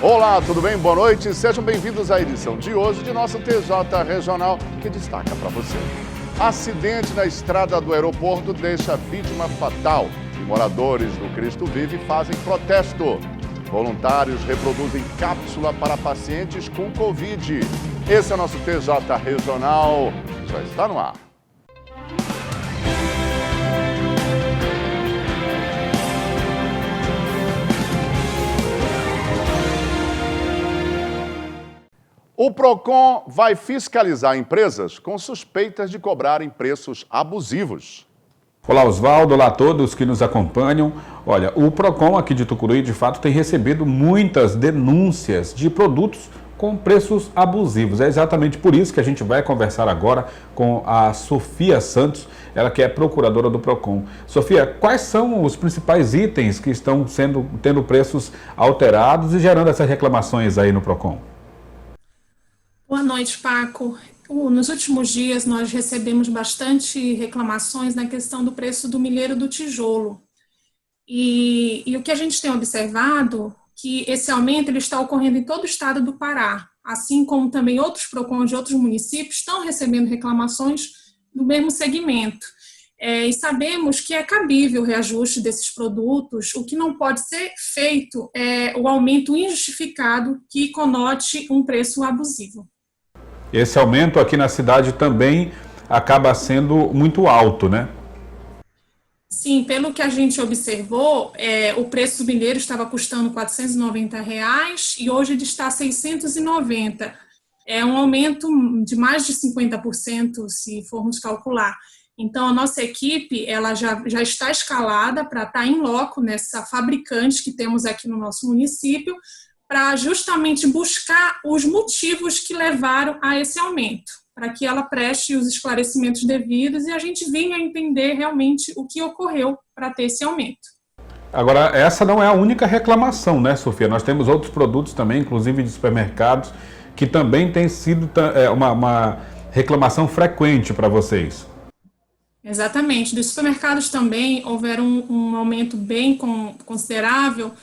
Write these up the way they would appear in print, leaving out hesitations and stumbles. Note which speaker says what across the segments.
Speaker 1: Olá, tudo bem? Boa noite. Sejam bem-vindos à edição de hoje de nosso TJ Regional, que destaca para você. Acidente na estrada do aeroporto deixa vítima fatal. E moradores do Cristo Vive fazem protesto. Voluntários reproduzem cápsula para pacientes com Covid. Esse é o nosso TJ Regional. Já está no ar. O Procon vai fiscalizar empresas com suspeitas de cobrarem preços abusivos.
Speaker 2: Olá, Oswaldo, olá a todos que nos acompanham. Olha, o Procon aqui de Tucuruí, de fato, tem recebido muitas denúncias de produtos com preços abusivos. É exatamente por isso que a gente vai conversar agora com a Sofia Santos, ela que é procuradora do Procon. Sofia, quais são os principais itens que estão tendo preços alterados e gerando essas reclamações aí no Procon?
Speaker 3: Boa noite, Paco. Nos últimos dias, nós recebemos bastante reclamações na questão do preço do milheiro do tijolo. E o que a gente tem observado, que esse aumento ele está ocorrendo em todo o estado do Pará, assim como também outros PROCONs de outros municípios estão recebendo reclamações do mesmo segmento. E sabemos que é cabível o reajuste desses produtos, o que não pode ser feito é o aumento injustificado que conote um preço abusivo.
Speaker 2: Esse aumento aqui na cidade também acaba sendo muito alto, né?
Speaker 3: Sim, pelo que a gente observou, o preço do milheiro estava custando R$ 490 e hoje ele está a 690. É um aumento de mais de 50%, se formos calcular. Então, a nossa equipe ela já está escalada para estar em loco nessa fabricante que temos aqui no nosso município, para justamente buscar os motivos que levaram a esse aumento, para que ela preste os esclarecimentos devidos e a gente venha a entender realmente o que ocorreu para ter esse aumento.
Speaker 2: Agora, essa não é a única reclamação, né, Sofia? Nós temos outros produtos também, inclusive de supermercados, que também tem sido uma reclamação frequente para vocês.
Speaker 3: Exatamente. Dos supermercados também houveram um aumento bem considerável,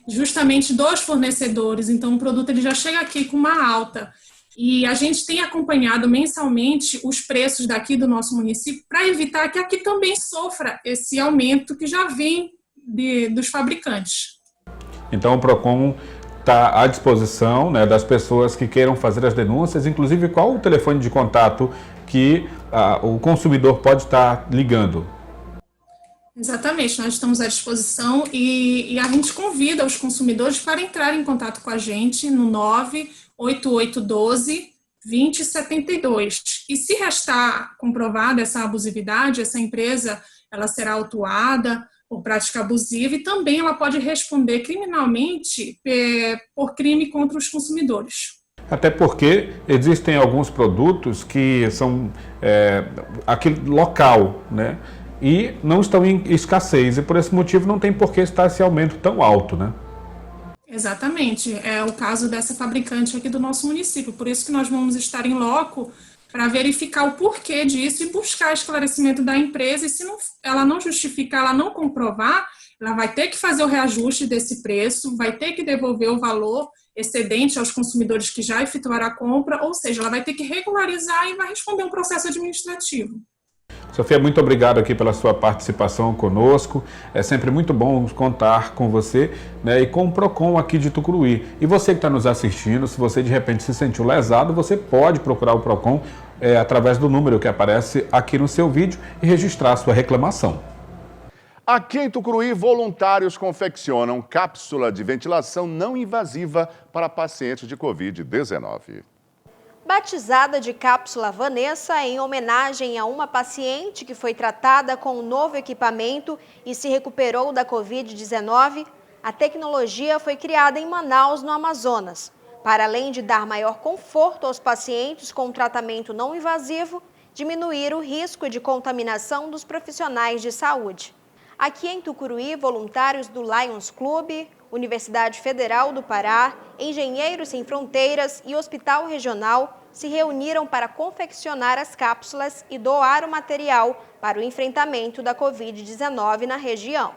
Speaker 3: justamente dos fornecedores, então o produto ele já chega aqui com uma alta. E a gente tem acompanhado mensalmente os preços daqui do nosso município para evitar que aqui também sofra esse aumento que já vem dos fabricantes.
Speaker 2: Então o Procon está à disposição, né, das pessoas que queiram fazer as denúncias, inclusive qual o telefone de contato que o consumidor pode estar ligando?
Speaker 3: Exatamente, nós estamos à disposição e a gente convida os consumidores para entrar em contato com a gente no 98812-2072. E se restar comprovada essa abusividade, essa empresa ela será autuada por prática abusiva e também ela pode responder criminalmente por crime contra os consumidores.
Speaker 2: Até porque existem alguns produtos que são aquele local, né? E não estão em escassez, e por esse motivo não tem por que estar esse aumento tão alto, né?
Speaker 3: Exatamente, é o caso dessa fabricante aqui do nosso município, por isso que nós vamos estar em loco para verificar o porquê disso e buscar esclarecimento da empresa, e se ela não justificar, ela não comprovar, ela vai ter que fazer o reajuste desse preço, vai ter que devolver o valor excedente aos consumidores que já efetuaram a compra, ou seja, ela vai ter que regularizar e vai responder um processo administrativo.
Speaker 2: Sofia, muito obrigado aqui pela sua participação conosco. É sempre muito bom contar com você, né, e com o Procon aqui de Tucuruí. E você que está nos assistindo, se você de repente se sentiu lesado, você pode procurar o Procon através do número que aparece aqui no seu vídeo e registrar a sua reclamação.
Speaker 1: Aqui em Tucuruí, voluntários confeccionam cápsula de ventilação não invasiva para pacientes de Covid-19.
Speaker 4: Batizada de cápsula Vanessa em homenagem a uma paciente que foi tratada com um novo equipamento e se recuperou da Covid-19, a tecnologia foi criada em Manaus, no Amazonas, para além de dar maior conforto aos pacientes com tratamento não invasivo, diminuir o risco de contaminação dos profissionais de saúde. Aqui em Tucuruí, voluntários do Lions Club, Universidade Federal do Pará, Engenheiros Sem Fronteiras e Hospital Regional se reuniram para confeccionar as cápsulas e doar o material para o enfrentamento da Covid-19 na região.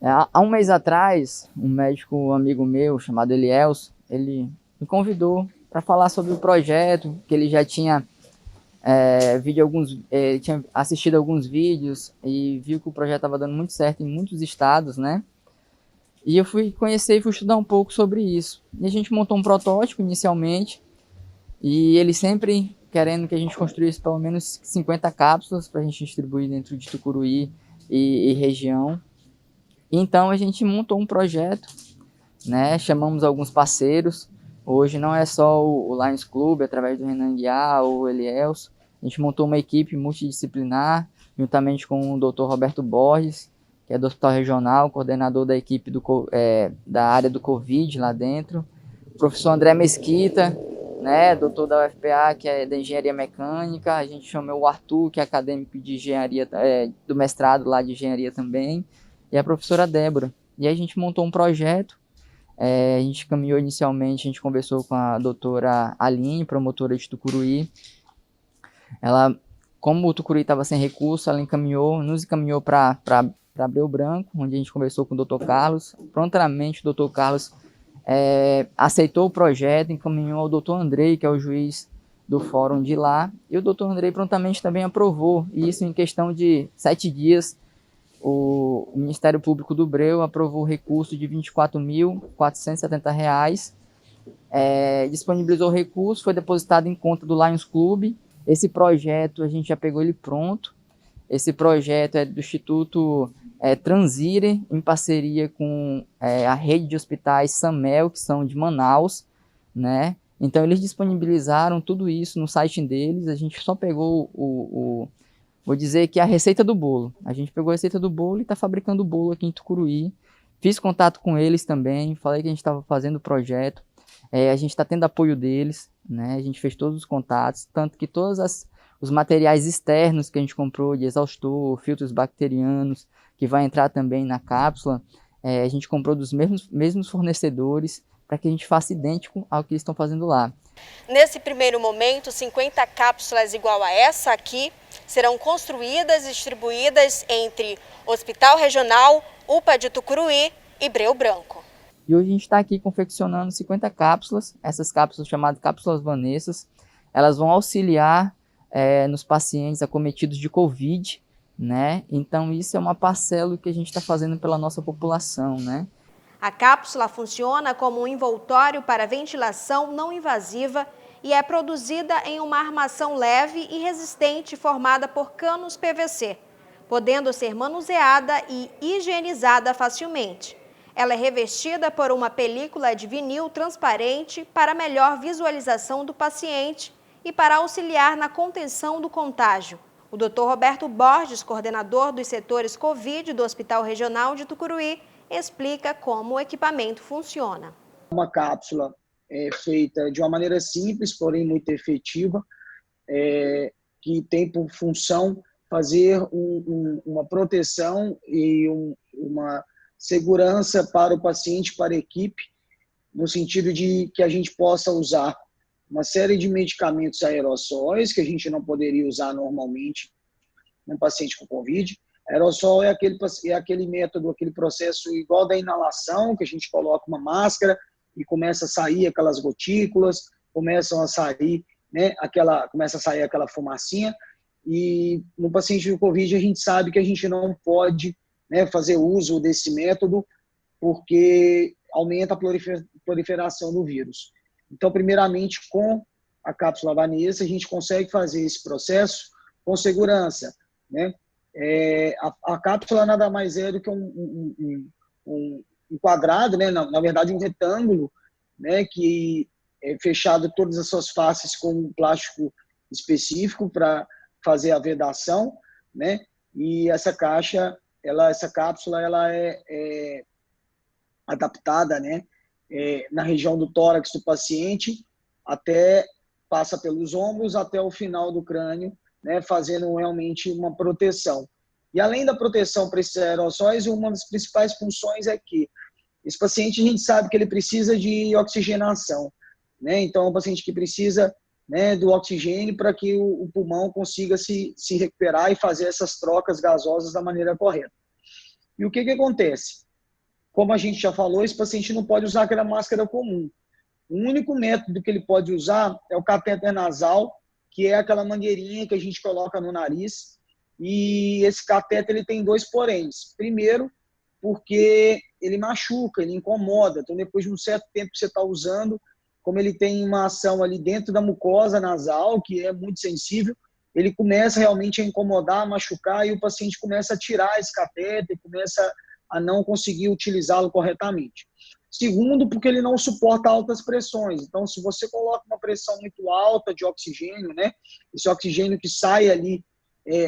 Speaker 5: Há um mês atrás, um médico amigo meu chamado Elielso, ele me convidou para falar sobre o projeto, que ele já tinha tinha assistido alguns vídeos e viu que o projeto estava dando muito certo em muitos estados, né? E eu fui conhecer e fui estudar um pouco sobre isso. E a gente montou um protótipo inicialmente, e ele sempre querendo que a gente construísse pelo menos 50 cápsulas para a gente distribuir dentro de Tucuruí e região. Então a gente montou um projeto, né? Chamamos alguns parceiros. Hoje não é só o Lions Club, através do Renan Guiar ou o Elielso. A gente montou uma equipe multidisciplinar, juntamente com o Dr. Roberto Borges, que é do Hospital Regional, coordenador da equipe da área do Covid lá dentro. O professor André Mesquita, né, doutor da UFPA, que é da Engenharia Mecânica. A gente chamou o Arthur, que é acadêmico de Engenharia, do mestrado lá de Engenharia também. E a professora Débora. E aí a gente montou um projeto. A gente caminhou inicialmente, a gente conversou com a doutora Aline, promotora de Tucuruí. Ela, como o Tucuruí estava sem recurso, ela nos encaminhou para Abreu Branco, onde a gente conversou com o Dr. Carlos. Prontamente o Dr. Carlos aceitou o projeto, encaminhou ao Dr. Andrei, que é o juiz do fórum de lá, e o Dr. Andrei prontamente também aprovou, e isso em questão de 7 dias, o Ministério Público do Breu aprovou o recurso de R$ 24.470, disponibilizou o recurso, foi depositado em conta do Lions Club. Esse projeto a gente já pegou ele pronto. Esse projeto é do Instituto Transire, em parceria com a rede de hospitais Samel, que são de Manaus, né? Então eles disponibilizaram tudo isso no site deles. A gente só pegou vou dizer que a receita do bolo. A gente pegou a receita do bolo e está fabricando o bolo aqui em Tucuruí. Fiz contato com eles também, falei que a gente estava fazendo o projeto. A gente está tendo apoio deles, né? A gente fez todos os contatos, tanto que todos os materiais externos que a gente comprou, de exaustor, filtros bacterianos, que vai entrar também na cápsula, a gente comprou dos mesmos fornecedores, para que a gente faça idêntico ao que eles estão fazendo lá.
Speaker 4: Nesse primeiro momento, 50 cápsulas igual a essa aqui serão construídas e distribuídas entre Hospital Regional, UPA de Tucuruí e Breu Branco.
Speaker 5: E hoje a gente está aqui confeccionando 50 cápsulas, essas cápsulas chamadas cápsulas Vanessas. Elas vão auxiliar nos pacientes acometidos de Covid, né? Então isso é uma parcela que a gente está fazendo pela nossa população, né?
Speaker 4: A cápsula funciona como um envoltório para ventilação não invasiva e é produzida em uma armação leve e resistente formada por canos PVC, podendo ser manuseada e higienizada facilmente. Ela é revestida por uma película de vinil transparente para melhor visualização do paciente e para auxiliar na contenção do contágio. O Dr. Roberto Borges, coordenador dos setores Covid do Hospital Regional de Tucuruí, explica como o equipamento funciona.
Speaker 6: Uma cápsula feita de uma maneira simples, porém muito efetiva, que tem por função fazer uma proteção e uma segurança para o paciente, para a equipe, no sentido de que a gente possa usar uma série de medicamentos aerossóis que a gente não poderia usar normalmente num paciente com Covid. Aerossol é aquele método, aquele processo igual da inalação, que a gente coloca uma máscara e começa a sair aquelas gotículas, começam a sair, né, começa a sair aquela fumacinha. E no paciente com Covid a gente sabe que a gente não pode, né, fazer uso desse método porque aumenta a proliferação do vírus. Então, primeiramente, com a cápsula Vanessa, a gente consegue fazer esse processo com segurança, né? A cápsula nada mais é do que um quadrado, né? Na verdade, um retângulo, né? Que é fechado todas as suas faces com um plástico específico para fazer a vedação, né? E essa cápsula, ela é adaptada, né? Na região do tórax do paciente, passa pelos ombros até o final do crânio, né, fazendo realmente uma proteção. E além da proteção para esses aerossóis, uma das principais funções é que esse paciente, a gente sabe que ele precisa de oxigenação, né? Então, é um paciente que precisa, né, do oxigênio para que o pulmão consiga se recuperar e fazer essas trocas gasosas da maneira correta. E o que acontece? Como a gente já falou, esse paciente não pode usar aquela máscara comum. O único método que ele pode usar é o catéter nasal, que é aquela mangueirinha que a gente coloca no nariz. E esse catéter ele tem 2 poréns. Primeiro, porque ele machuca, ele incomoda. Então, depois de um certo tempo que você está usando, como ele tem uma ação ali dentro da mucosa nasal, que é muito sensível, ele começa realmente a incomodar, a machucar, e o paciente começa a tirar esse catéter, começa a não conseguir utilizá-lo corretamente. Segundo, porque ele não suporta altas pressões. Então, se você coloca uma pressão muito alta de oxigênio, né, esse oxigênio que sai ali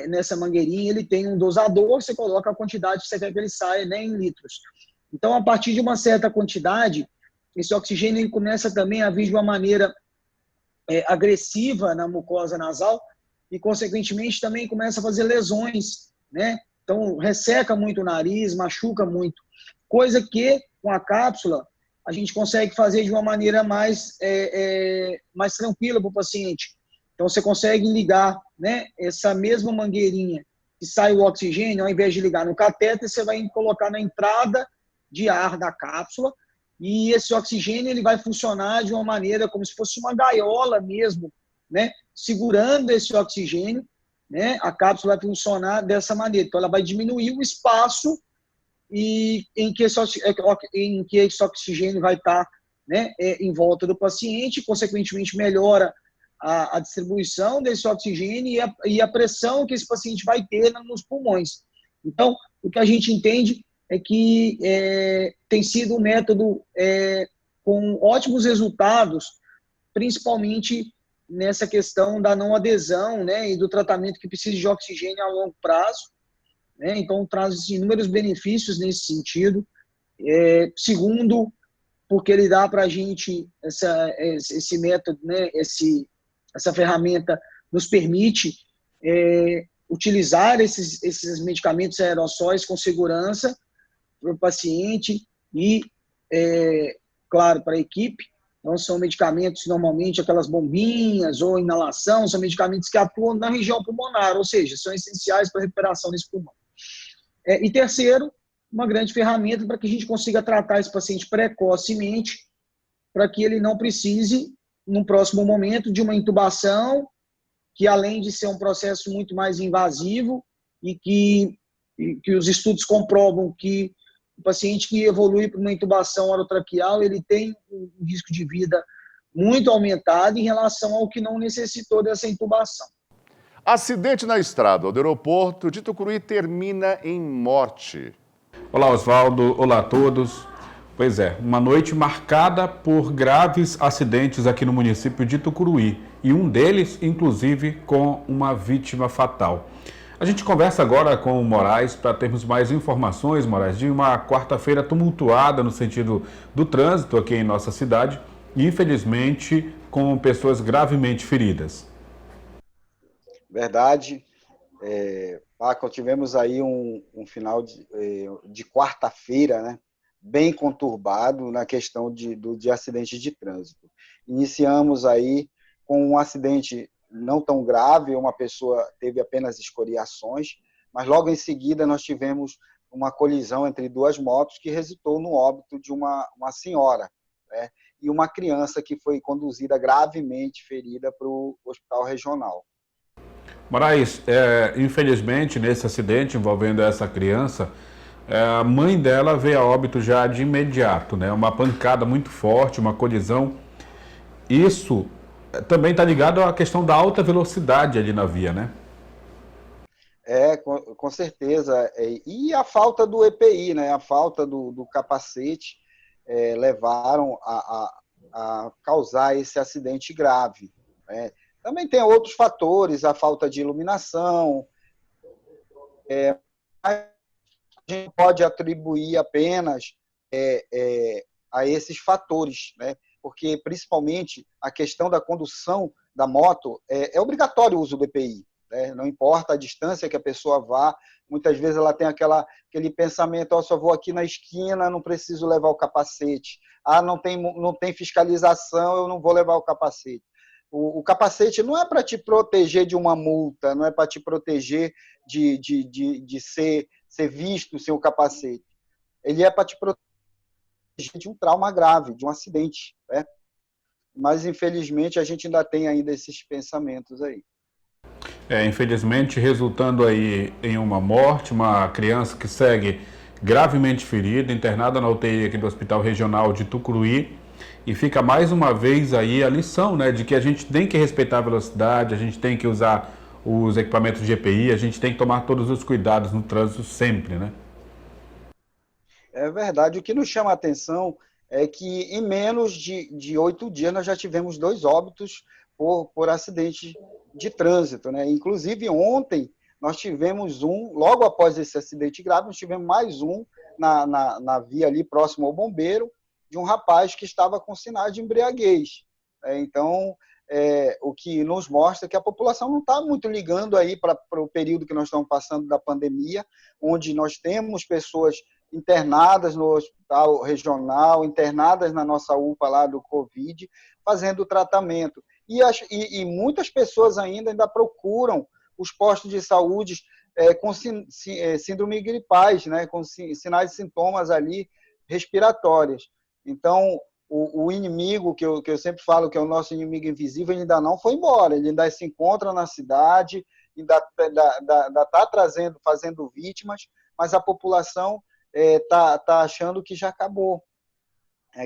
Speaker 6: nessa mangueirinha, ele tem um dosador, você coloca a quantidade que você quer que ele saia, né, em litros. Então, a partir de uma certa quantidade, esse oxigênio ele começa também a vir de uma maneira agressiva na mucosa nasal e, consequentemente, também começa a fazer lesões, né? Então, resseca muito o nariz, machuca muito. Coisa que, com a cápsula, a gente consegue fazer de uma maneira mais tranquila para o paciente. Então, você consegue ligar, né, essa mesma mangueirinha que sai o oxigênio, ao invés de ligar no catéter, você vai colocar na entrada de ar da cápsula, e esse oxigênio ele vai funcionar de uma maneira como se fosse uma gaiola mesmo, né, segurando esse oxigênio, né, a cápsula vai funcionar dessa maneira. Então, ela vai diminuir o espaço em que esse oxigênio vai estar, né, em volta do paciente, consequentemente melhora a distribuição desse oxigênio e a pressão que esse paciente vai ter nos pulmões. Então, o que a gente entende é que tem sido um método com ótimos resultados, principalmente nessa questão da não adesão, né, e do tratamento que precisa de oxigênio a longo prazo, né? Então, traz inúmeros benefícios nesse sentido. Segundo, porque ele dá para a gente esse método, né, essa ferramenta nos permite utilizar esses medicamentos aerossóis com segurança para o paciente e, claro, para a equipe. Então, são medicamentos, normalmente, aquelas bombinhas ou inalação, são medicamentos que atuam na região pulmonar, ou seja, são essenciais para a recuperação desse pulmão. E terceiro, uma grande ferramenta para que a gente consiga tratar esse paciente precocemente, para que ele não precise, num próximo momento, de uma intubação, que além de ser um processo muito mais invasivo e que os estudos comprovam que o paciente que evolui para uma intubação orotraqueal, ele tem um risco de vida muito aumentado em relação ao que não necessitou dessa intubação.
Speaker 1: Acidente na estrada do aeroporto de Tucuruí termina em morte.
Speaker 2: Olá, Oswaldo. Olá a todos. Pois é, uma noite marcada por graves acidentes aqui no município de Tucuruí. E um deles, inclusive, com uma vítima fatal. A gente conversa agora com o Moraes para termos mais informações, Moraes, de uma quarta-feira tumultuada no sentido do trânsito aqui em nossa cidade e, infelizmente, com pessoas gravemente feridas.
Speaker 7: Verdade. Paco, tivemos aí um final de quarta-feira, né, bem conturbado na questão de acidente de trânsito. Iniciamos aí com um acidente não tão grave, uma pessoa teve apenas escoriações, mas logo em seguida nós tivemos uma colisão entre duas motos que resultou no óbito de uma senhora, né, e uma criança que foi conduzida gravemente ferida para o hospital regional.
Speaker 2: Moraes, infelizmente, nesse acidente envolvendo essa criança, a mãe dela veio a óbito já de imediato, né? Uma pancada muito forte, uma colisão. Isso também está ligado à questão da alta velocidade ali na via, né?
Speaker 7: Com certeza. E a falta do EPI, né? A falta do capacete levaram a causar esse acidente grave, né? Também tem outros fatores, a falta de iluminação. A gente pode atribuir apenas a esses fatores, né? Porque, principalmente, a questão da condução da moto, é obrigatório o uso do EPI, né? Não importa a distância que a pessoa vá, muitas vezes ela tem aquele pensamento, só vou aqui na esquina, não preciso levar o capacete. Não tem fiscalização, eu não vou levar o capacete. O capacete não é para te proteger de uma multa, não é para te proteger de ser visto sem o capacete. Ele é para te proteger de um trauma grave, de um acidente, né? mas infelizmente a gente ainda tem ainda esses pensamentos aí.
Speaker 2: Infelizmente resultando aí em uma morte, uma criança que segue gravemente ferida, internada na UTI aqui do Hospital Regional de Tucuruí, e fica mais uma vez aí a lição, né, de que a gente tem que respeitar a velocidade, a gente tem que usar os equipamentos de EPI, a gente tem que tomar todos os cuidados no trânsito sempre, né?
Speaker 7: É verdade. O que nos chama a atenção é que em menos de 8 dias nós já tivemos 2 óbitos por acidente de trânsito, né? Inclusive ontem nós tivemos logo após esse acidente grave, nós tivemos mais na via ali próximo ao bombeiro, de um rapaz que estava com sinais de embriaguez. Então, o que nos mostra que a população não está muito ligando aí para o período que nós estamos passando da pandemia, onde nós temos pessoas internadas no hospital regional, internadas na nossa UPA lá do Covid, fazendo tratamento. E muitas pessoas ainda procuram os postos de saúde com síndrome gripais, né, com sinais e sintomas ali respiratórios. Então, o inimigo, que eu sempre falo que é o nosso inimigo invisível, ele ainda não foi embora, ele ainda se encontra na cidade, ainda está fazendo vítimas, mas a população tá achando que já acabou,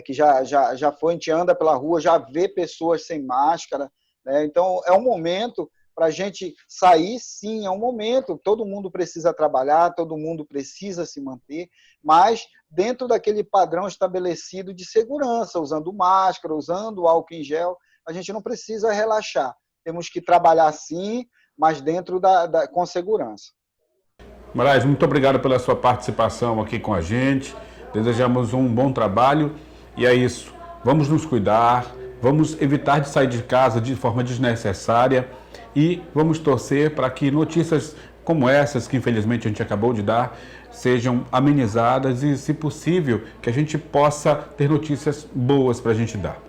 Speaker 7: que já foi, a gente anda pela rua, já vê pessoas sem máscara, né? Então é um momento para a gente sair, sim, é um momento, todo mundo precisa trabalhar, todo mundo precisa se manter, mas dentro daquele padrão estabelecido de segurança, usando máscara, usando álcool em gel, a gente não precisa relaxar, temos que trabalhar sim, mas dentro com segurança.
Speaker 2: Moraes, muito obrigado pela sua participação aqui com a gente. Desejamos um bom trabalho e é isso. Vamos nos cuidar, vamos evitar de sair de casa de forma desnecessária e vamos torcer para que notícias como essas que infelizmente a gente acabou de dar sejam amenizadas e, se possível, que a gente possa ter notícias boas para a gente dar.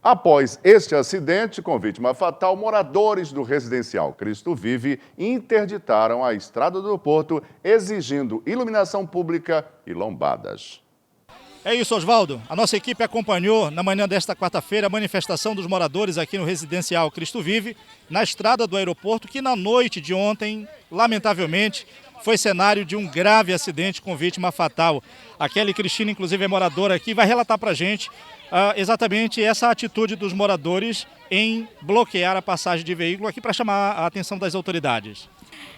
Speaker 1: Após este acidente com vítima fatal, moradores do residencial Cristo Vive interditaram a estrada do Porto, exigindo iluminação pública e lombadas.
Speaker 8: É isso, Oswaldo. A nossa equipe acompanhou na manhã desta quarta-feira a manifestação dos moradores aqui no residencial Cristo Vive, na estrada do aeroporto, que na noite de ontem, lamentavelmente, foi cenário de um grave acidente com vítima fatal. A Kelly Cristina, inclusive, é moradora aqui, vai relatar para a gente exatamente essa atitude dos moradores em bloquear a passagem de veículo aqui para chamar a atenção das autoridades.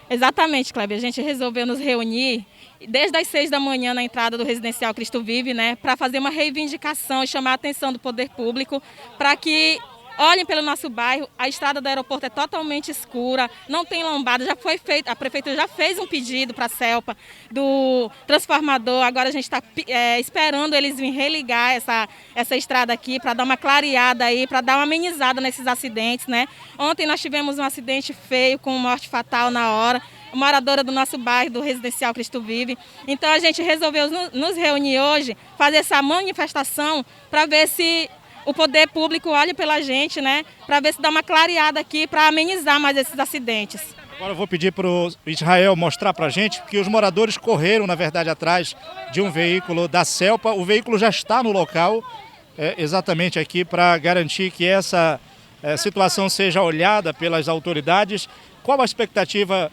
Speaker 9: Exatamente, Kleber. A gente resolveu nos reunir desde as 6 da manhã na entrada do residencial Cristo Vive, né, para fazer uma reivindicação e chamar a atenção do poder público para que olhem pelo nosso bairro. A estrada do aeroporto é totalmente escura, não tem lombada, já foi feito, a prefeitura já fez um pedido para a CELPA do transformador, agora a gente está esperando eles virem religar essa estrada aqui para dar uma clareada aí, para dar uma amenizada nesses acidentes, né? Ontem nós tivemos um acidente feio com morte fatal na hora, moradora do nosso bairro, do residencial Cristo Vive. Então a gente resolveu nos reunir hoje, fazer essa manifestação para ver se o poder público olha pela gente, né, para ver se dá uma clareada aqui, para amenizar mais esses acidentes.
Speaker 8: Agora eu vou pedir para o Israel mostrar para a gente que os moradores correram, na verdade, atrás de um veículo da CELPA. O veículo já está no local, exatamente aqui para garantir que essa situação seja olhada pelas autoridades. Qual a expectativa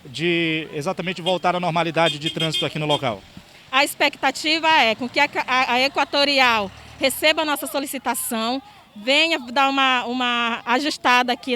Speaker 8: de exatamente voltar à normalidade de trânsito aqui no local?
Speaker 9: A expectativa é com que a Equatorial receba a nossa solicitação, venha dar uma ajustada aqui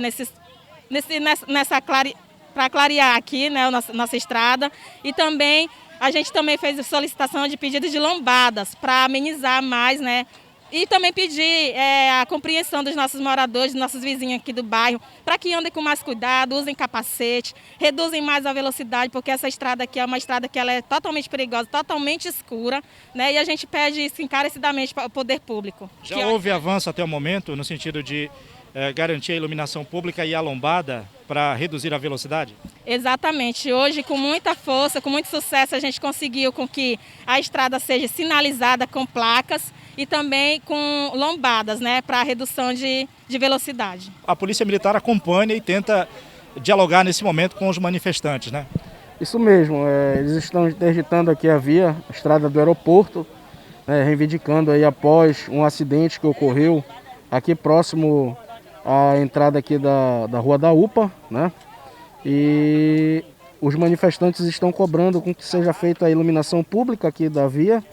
Speaker 9: para clarear aqui, né, nossa estrada. E também a gente também fez solicitação de pedido de lombadas para amenizar mais, né? E também pedir a compreensão dos nossos moradores, dos nossos vizinhos aqui do bairro, para que andem com mais cuidado, usem capacete, reduzem mais a velocidade, porque essa estrada aqui é uma estrada que ela é totalmente perigosa, totalmente escura, né? E a gente pede isso encarecidamente para o poder público.
Speaker 8: Já houve avanço até o momento no sentido de garantir a iluminação pública e a lombada para reduzir a velocidade?
Speaker 9: Exatamente. Hoje, com muita força, com muito sucesso, a gente conseguiu com que a estrada seja sinalizada com placas e também com lombadas, né, para redução de velocidade.
Speaker 8: A Polícia Militar acompanha e tenta dialogar nesse momento com os manifestantes, né?
Speaker 10: Isso mesmo, eles estão interditando aqui a via, a estrada do aeroporto, reivindicando aí após um acidente que ocorreu aqui próximo à entrada aqui da Rua da UPA, né? E os manifestantes estão cobrando com que seja feita a iluminação pública aqui da via,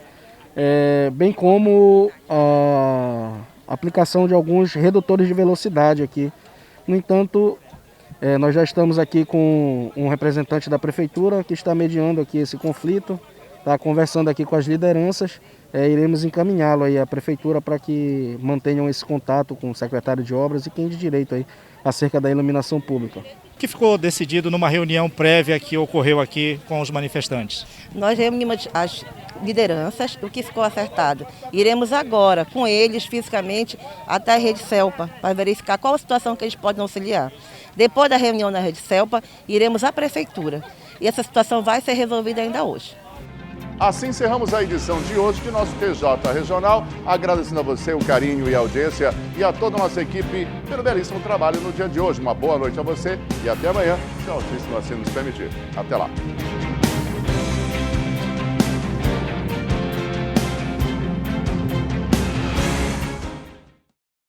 Speaker 10: bem como a aplicação de alguns redutores de velocidade aqui. No entanto, nós já estamos aqui com um representante da prefeitura que está mediando aqui esse conflito, está conversando aqui com as lideranças, iremos encaminhá-lo aí à prefeitura para que mantenham esse contato com o secretário de obras e quem de direito aí acerca da iluminação pública.
Speaker 8: O que ficou decidido numa reunião prévia que ocorreu aqui com os manifestantes?
Speaker 11: Nós reunimos as lideranças, o que ficou acertado. Iremos agora, com eles, fisicamente, até a Rede Celpa, para verificar qual a situação que eles podem auxiliar. Depois da reunião na Rede Celpa, iremos à Prefeitura. E essa situação vai ser resolvida ainda hoje.
Speaker 1: Assim encerramos a edição de hoje de nosso TJ Regional, agradecendo a você o carinho e a audiência e a toda a nossa equipe pelo belíssimo trabalho no dia de hoje. Uma boa noite a você e até amanhã, se o Altíssimo assim nos permitir. Até lá.